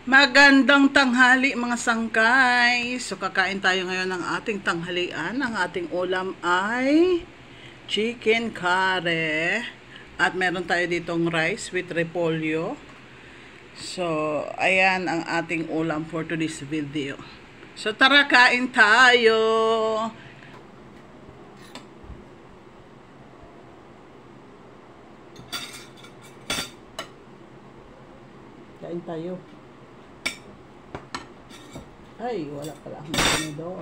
Magandang tanghali mga sangkay. So kakain tayo ngayon ng ating tanghalian. Ang ating ulam ay chicken curry. At meron tayo ditong rice with repolyo. So ayan ang ating ulam for today's video. So tara, kain tayo. Kain tayo. Ay, wala pala akong tinidor.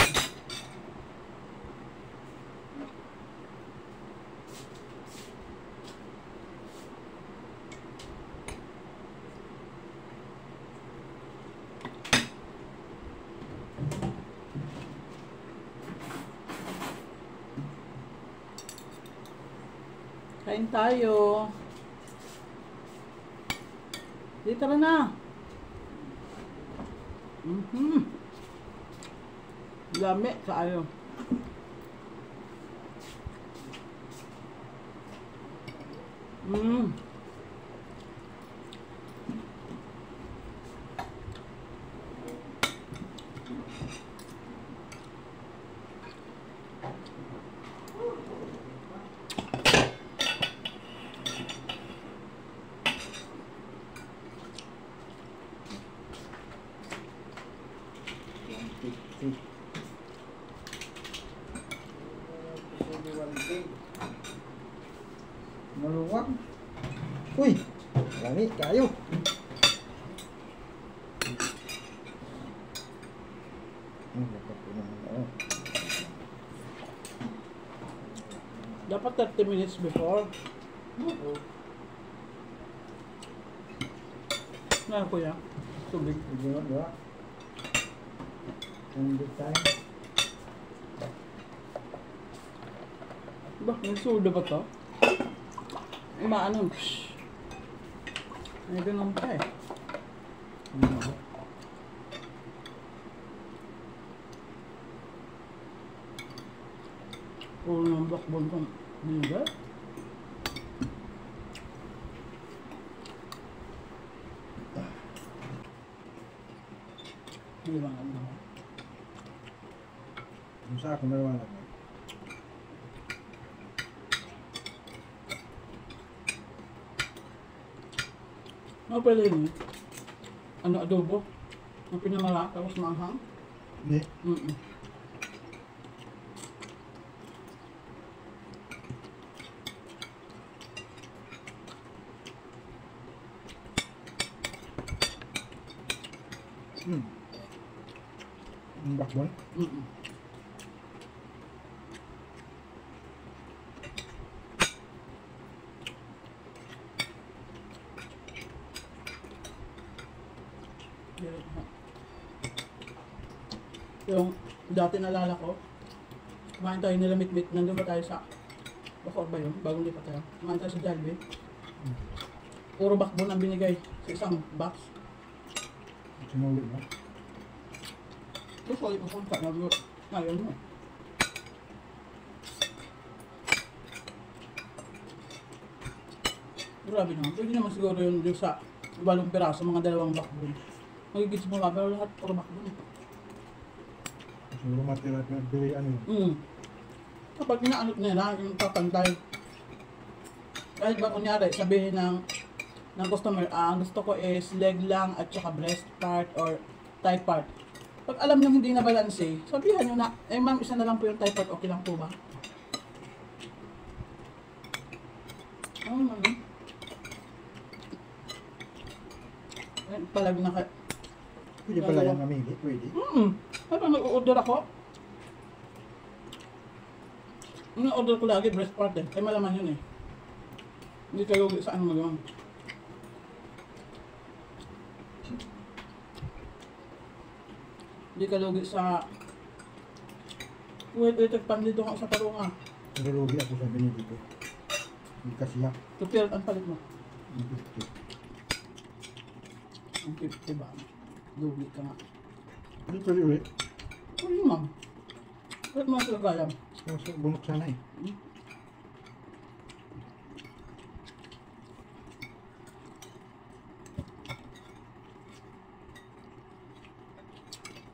Kain tayo. Dito na. Lami kaayo. Maluwag. Uy, lami kayo. Dapat 30 minutes before. Na ko ya. Tubig. Dua. Tunggu tayo. Ba, may soda ba to? Maano? May ganun pa eh. Puro ng bakbon kong bigat. Hindi ba nga ba? Kung sa akin naman lang. Ano pala yun eh? Ano, adobo? Ang pinamala, tapos maanghang? Hindi. Ang bakbon? Yung dati nalala ko, kumain tayo nila mit-mit, nandun ba tayo sa Bacor ba yun? Bagong lipat tayo. Kumain tayo sa Jollibee. Puro bakbon ang binigay sa isang box. Sinulit mo? Gusto ko ipapunta, ngayon mo. Grabe naman. Pwede naman siguro yun sa 8 piraso, mga 2 bakbon. Magigits mo ba, pero lahat puro bakbon. Siguro matira at nagbili ano yun. Kapag inaanot nila, yung papantay. Kahit ba kunyari, sabihin ng customer, ang gusto ko is leg lang at saka breast part or thigh part. Pag alam nyo hindi na balance eh, sabihan nyo na, eh ma'am, isa na lang po yung thigh part, okay lang po ba? Palag na ka. Pwede pala yung namili, pwede. Habang nag-order ako, order ko lagi breast part eh. Ay malaman yun eh. Hindi kayo sa ano magawa. Hindi ka lugi sa... Wait, pandito ka sa parunga. Nalugi ako sa binili ko. Hindi kasi yak. Tupir, ang palit mo? 50. Ang 50 ba? Lugi ka nga. Hindi pwede ulit. Ano ma'am? Ba't mo sila kaya? Bunok sana eh.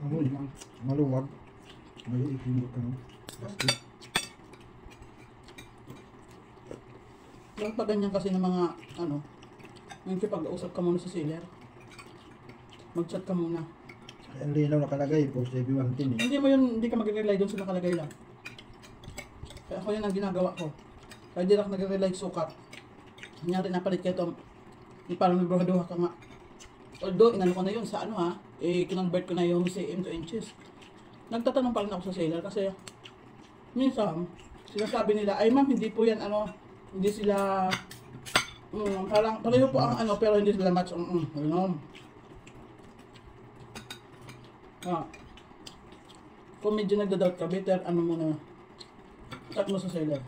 Ano lang, maluwag. Maliit yung buka no. Plastic. Yung pag ganyan kasi ng mga, ano, yung pag-usap ka muna sa seller. Mag-chat ka muna. Kaya ang linaw nakalagay, 4710 eh. Hindi mo yun, hindi ka mag-rely doon sa nakalagay lang. Kaya ako yun ang ginagawa ko. Kaya di lang nag-rely sukat. Nangyari napalit kayo ito, yung parang nagbuhaduha ka nga. Although, inano ko na yun sa ano ha, kinonvert ko na yung cm to inches. Nagtatanong pa rin ako sa seller kasi minsan, sinasabi nila, ay ma'am, hindi po yan ano, hindi sila, parang pareho po ang ano, pero hindi sila match. Ano. Kung medyo nagda-doubt ka, better ano muna, chat mo sa seller.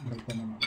Balik pa naman.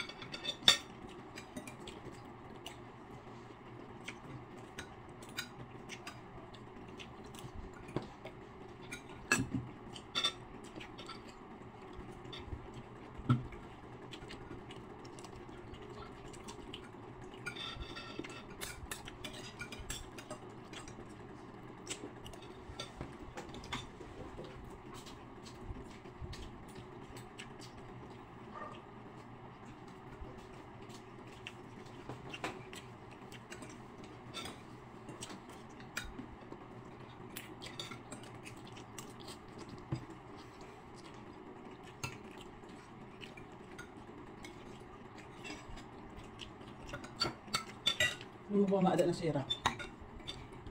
Hindi mo ba maada na sira?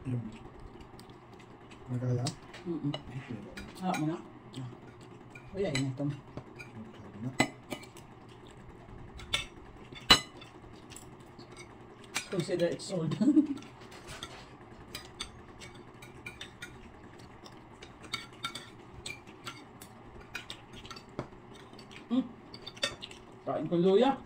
Yung nagaya. Harap mo na. Kaya yun ito. Consider it sold. Kain ko luya.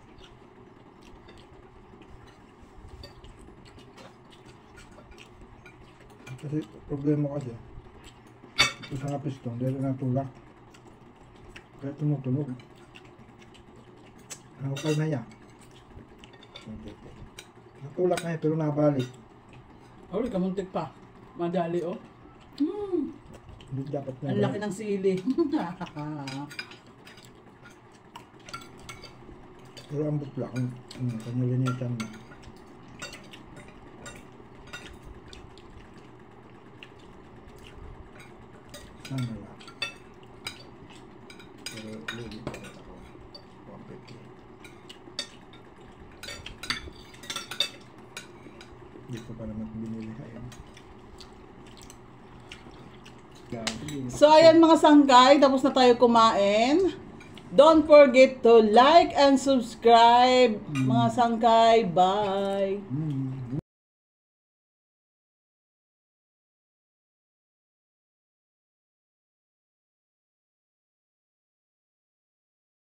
Kasi problema kasi ito sa nga piston dahil natulak kaya tumutunog nakukal na yan natulak na yan pero nabalik Oh, kamuntik pa. Madali oh. hindi dapat na Ang laki ng sili. pero ang butla kung kanyalinitan na sana lang pero luli pa rin ako 150 hindi ko pa naman binili ngayon. So ayan mga sanggay, tapos na tayo kumain. Don't forget to like and subscribe mga sanggay. Bye!